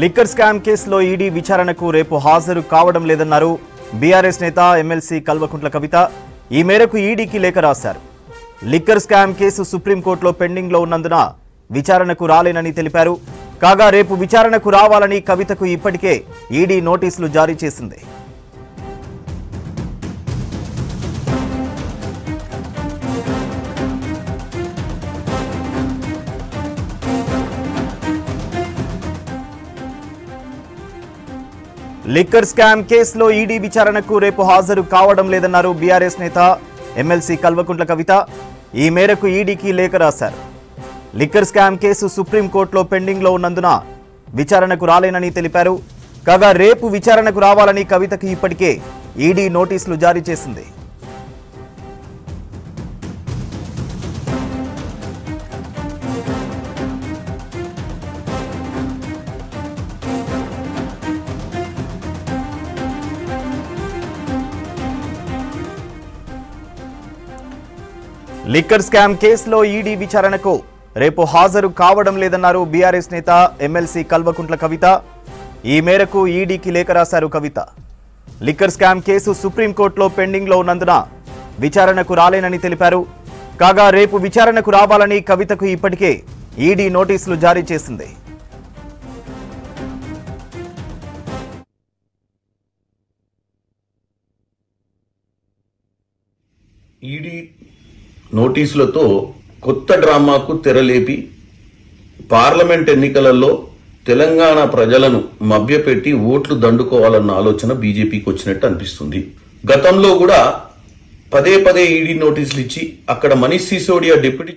Liquor scam కేసులో ED విచారణకు రేపు హాజరు కావడం లేదన్నారు బీఆర్ఎస్ నేత ఎమ్మెల్సీ కల్వకుంట్ల కవిత. ఈ మేరకు ఈడీకి లేఖ రాశారు. లిక్కర్ స్కామ్ కేసు సుప్రీంకోర్టులో పెండింగ్ లో ఉన్నందున విచారణకు రాలేనని తెలిపారు. కాగా రేపు విచారణకు రావాలని కవితకు ఇప్పటికే ఈడీ నోటీసులు జారీ చేసింది. లిక్కర్ స్కామ్ కేసులో ఈడీ విచారణకు రేపు హాజరు కావడం లేదన్నారు బీఆర్ఎస్ నేత ఎమ్మెల్సీ కల్వకుంట్ల కవిత. ఈ మేరకు ఈడీకి లేఖ రాశారు. లిక్కర్ స్కామ్ కేసు సుప్రీంకోర్టులో పెండింగ్ లో ఉన్నందున విచారణకు రాలేనని తెలిపారు. కాగా రేపు విచారణకు రావాలని కవితకు ఇప్పటికే ఈడీ నోటీసులు జారీ చేసింది. లిక్కర్ స్కామ్ కేసులో ఈడీ విచారణకు రేపు హాజరు కావడం లేదన్నారు బీఆర్ఎస్ నేత ఎమ్మెల్సీ కల్వకుంట్ల కవిత. ఈ మేరకు ఈడీకి లేఖ రాశారు కవిత. లిక్కర్ స్కామ్ కేసు సుప్రీంకోర్టులో పెండింగ్ లో ఉన్నందున విచారణకు రాలేనని తెలిపారు. కాగా రేపు విచారణకు రావాలని కవితకు ఇప్పటికే ఈడీ నోటీసులు జారీ చేసింది. ఈడీ నోటీసులతో కొత్త డ్రామాకు తెరలేపి పార్లమెంట్ ఎన్నికలలో తెలంగాణ ప్రజలను మభ్యపెట్టి ఓట్లు దండుకోవాలన్న ఆలోచన బీజేపీకి వచ్చినట్టు అనిపిస్తుంది. గతంలో కూడా పదే పదే ఈడీ నోటీసులు ఇచ్చి అక్కడ మనీష్ సిసోడియా డిప్యూటీ